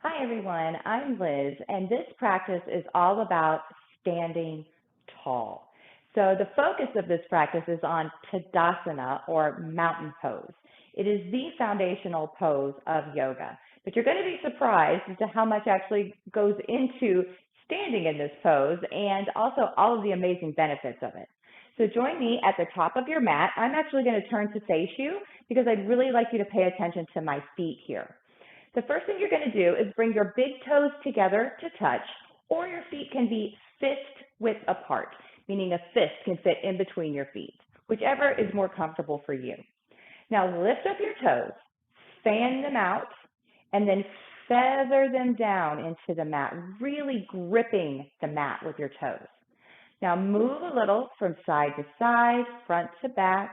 Hi, everyone. I'm Liz, and this practice is all about standing tall. So, the focus of this practice is on Tadasana or mountain pose. It is the foundational pose of yoga, but you're going to be surprised as to how much actually goes into standing in this pose and also all of the amazing benefits of it. So, join me at the top of your mat. I'm actually going to turn to face you because I'd really like you to pay attention to my feet here. The first thing you're going to do is bring your big toes together to touch, or your feet can be fist width apart, meaning a fist can fit in between your feet, whichever is more comfortable for you. Now lift up your toes, fan them out, and then feather them down into the mat, really gripping the mat with your toes. Now move a little from side to side, front to back,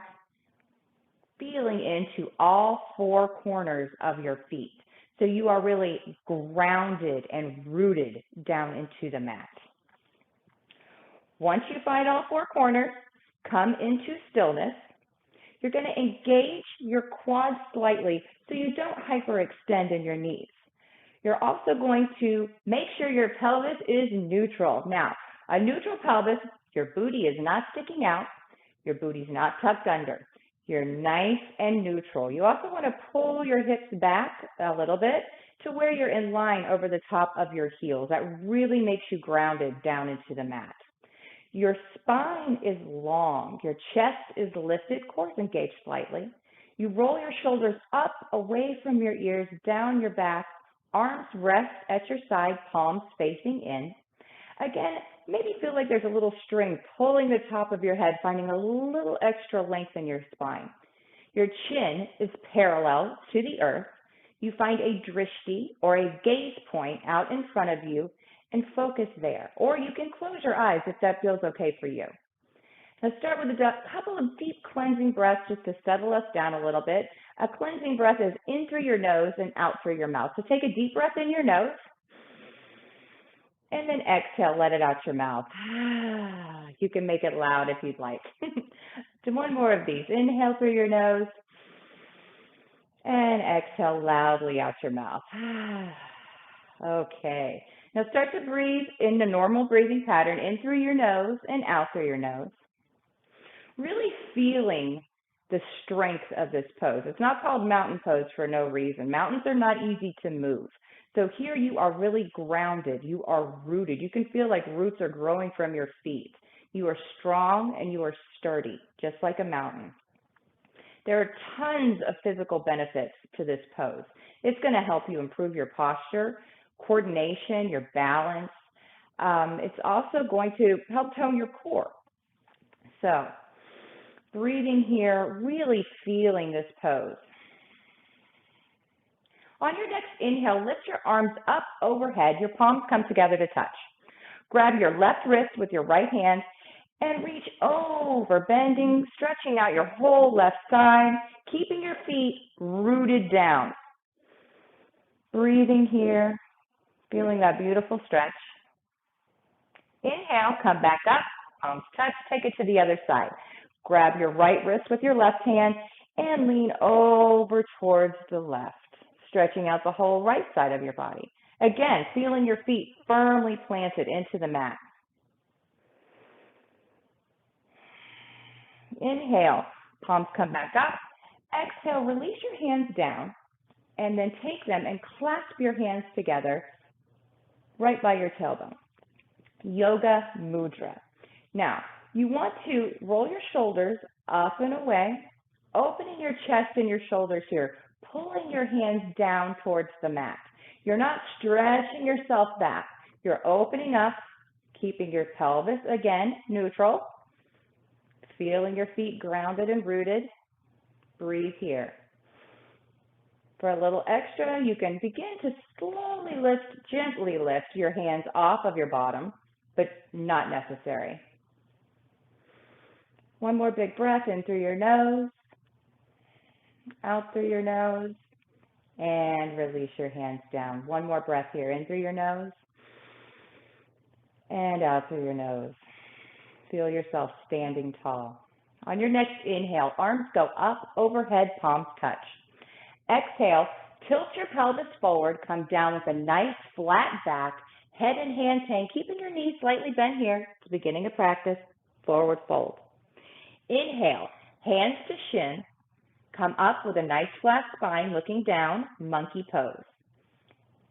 feeling into all four corners of your feet. So you are really grounded and rooted down into the mat. Once you find all four corners, come into stillness. You're going to engage your quads slightly so you don't hyperextend in your knees. You're also going to make sure your pelvis is neutral. Now, a neutral pelvis, your booty is not sticking out, your booty's not tucked under. You're nice and neutral. You also want to pull your hips back a little bit to where you're in line over the top of your heels. That really makes you grounded down into the mat. Your spine is long. Your chest is lifted, core is engaged slightly. You roll your shoulders up away from your ears, down your back. Arms rest at your side, palms facing in. Again, maybe feel like there's a little string pulling the top of your head, finding a little extra length in your spine. Your chin is parallel to the earth. You find a drishti or a gaze point out in front of you and focus there. Or you can close your eyes if that feels okay for you. Now start with a couple of deep cleansing breaths just to settle us down a little bit. A cleansing breath is in through your nose and out through your mouth. So take a deep breath in your nose. And then exhale, let it out your mouth. You can make it loud if you'd like. Do one more of these. Inhale through your nose. And exhale loudly out your mouth. Okay. Now start to breathe in the normal breathing pattern, in through your nose and out through your nose. Really feeling the strength of this pose. It's not called mountain pose for no reason. Mountains are not easy to move. So here you are really grounded. You are rooted. You can feel like roots are growing from your feet. You are strong and you are sturdy, just like a mountain. There are tons of physical benefits to this pose. It's going to help you improve your posture, coordination, your balance. It's also going to help tone your core. So breathing here, really feeling this pose. On your next inhale, lift your arms up overhead. Your palms come together to touch. Grab your left wrist with your right hand and reach over, bending, stretching out your whole left side, keeping your feet rooted down. Breathing here, feeling that beautiful stretch. Inhale, come back up, palms touch, take it to the other side. Grab your right wrist with your left hand and lean over towards the left, stretching out the whole right side of your body. Again, feeling your feet firmly planted into the mat. Inhale, palms come back up. Exhale, release your hands down, and then take them and clasp your hands together right by your tailbone. Yoga Mudra. Now, you want to roll your shoulders up and away, opening your chest and your shoulders here, pulling your hands down towards the mat. You're not stretching yourself back. You're opening up, keeping your pelvis, again, neutral, feeling your feet grounded and rooted. Breathe here. For a little extra, you can begin to slowly lift, gently lift your hands off of your bottom, but not necessary. One more big breath in through your nose, out through your nose, and release your hands down. One more breath here, in through your nose, and out through your nose. Feel yourself standing tall. On your next inhale, arms go up overhead, palms touch. Exhale, Tilt your pelvis forward, come down with a nice flat back, head and hands hang, keeping your knees slightly bent here at the beginning of practice, forward fold. Inhale, hands to shin, come up with a nice flat spine, looking down, monkey pose.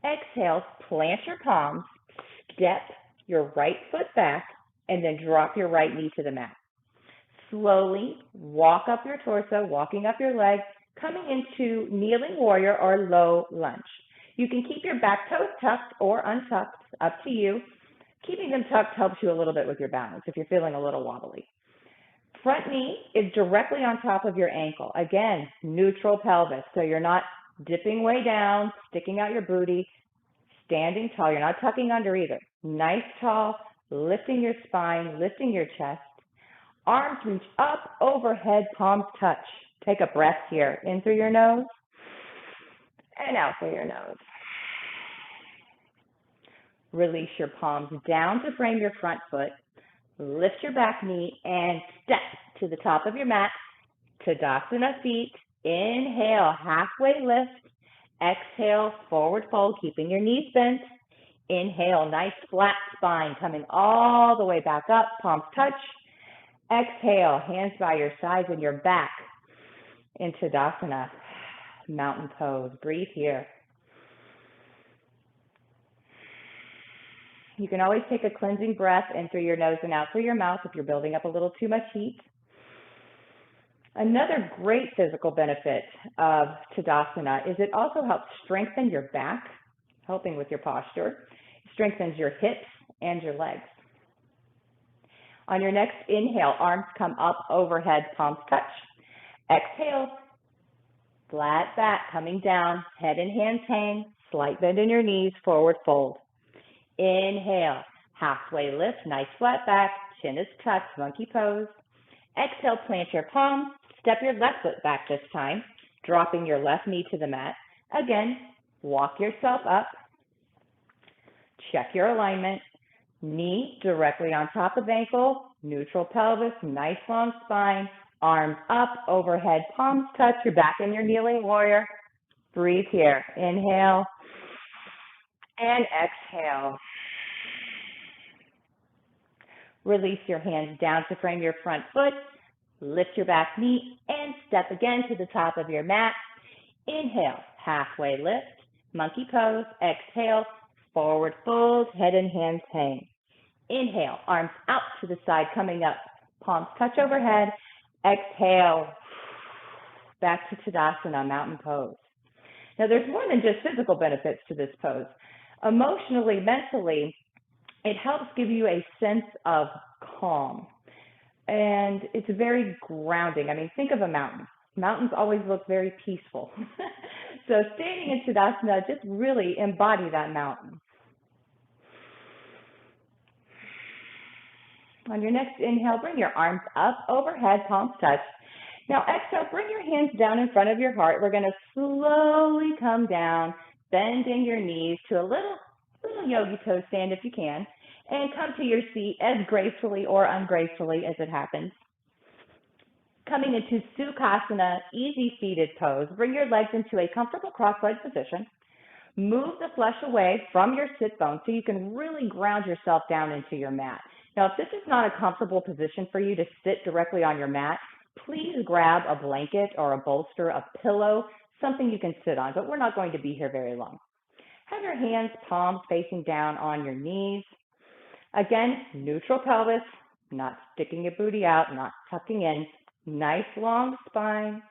Exhale, plant your palms, step your right foot back, and then drop your right knee to the mat. Slowly walk up your torso, walking up your legs, coming into kneeling warrior or low lunge. You can keep your back toes tucked or untucked, up to you. Keeping them tucked helps you a little bit with your balance if you're feeling a little wobbly. Front knee is directly on top of your ankle. Again, neutral pelvis, so you're not dipping way down, sticking out your booty, standing tall. You're not tucking under either. Nice tall, lifting your spine, lifting your chest. Arms reach up, overhead, palms touch. Take a breath here. In through your nose and out through your nose. Release your palms down to frame your front foot. Lift your back knee and step to the top of your mat. Tadasana feet. Inhale, halfway lift. Exhale, forward fold, keeping your knees bent. Inhale, nice flat spine coming all the way back up, palms touch. Exhale, hands by your sides and your back in Tadasana, mountain pose. Breathe here. You can always take a cleansing breath in through your nose and out through your mouth if you're building up a little too much heat. Another great physical benefit of Tadasana is it also helps strengthen your back, helping with your posture. It strengthens your hips and your legs. On your next inhale, arms come up overhead, palms touch. Exhale, flat back coming down, head and hands hang, slight bend in your knees, forward fold. Inhale, halfway lift, nice flat back, chin is tucked, monkey pose. Exhale, plant your palms, step your left foot back this time, dropping your left knee to the mat. Again, walk yourself up, check your alignment, knee directly on top of ankle, neutral pelvis, nice long spine, arms up, overhead, palms touch, you're back in your kneeling warrior. Breathe here, inhale and exhale. Release your hands down to frame your front foot. Lift your back knee and step again to the top of your mat. Inhale, halfway lift, monkey pose. Exhale, forward fold, head and hands hang. Inhale, arms out to the side, coming up. Palms touch overhead. Exhale, back to Tadasana, mountain pose. Now, there's more than just physical benefits to this pose. Emotionally, mentally, it helps give you a sense of calm. And it's very grounding. I mean, think of a mountain. Mountains always look very peaceful. So standing in Tadasana, just really embody that mountain. On your next inhale, bring your arms up overhead, palms touch. Now exhale, bring your hands down in front of your heart. We're going to slowly come down, bending your knees to a little yogi pose stand if you can, and come to your seat as gracefully or ungracefully as it happens. Coming into Sukhasana, easy seated pose. Bring your legs into a comfortable cross-legged position. Move the flesh away from your sit bone so you can really ground yourself down into your mat. Now, if this is not a comfortable position for you to sit directly on your mat, please grab a blanket or a bolster, a pillow, something you can sit on, but we're not going to be here very long. Have your hands, palms facing down on your knees. Again, neutral pelvis, not sticking your booty out, not tucking in. Nice long spine.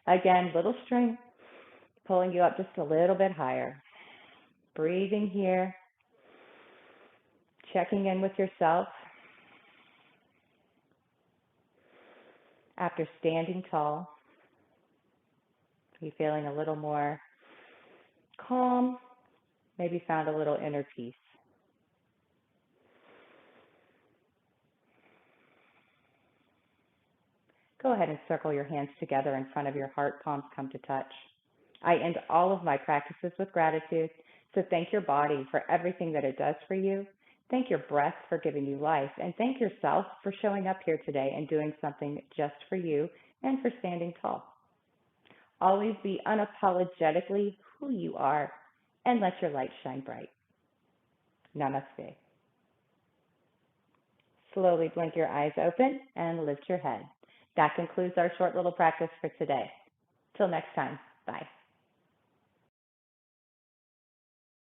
Again, little strength, pulling you up just a little bit higher. Breathing here. Checking in with yourself. After standing tall, are you feeling a little more calm? Maybe found a little inner peace. Go ahead and circle your hands together in front of your heart, palms come to touch. I end all of my practices with gratitude, so thank your body for everything that it does for you. Thank your breath for giving you life, and thank yourself for showing up here today and doing something just for you and for standing tall. Always be unapologetically who you are and let your light shine bright. Namaste. Slowly blink your eyes open and lift your head. That concludes our short little practice for today. Till next time, bye.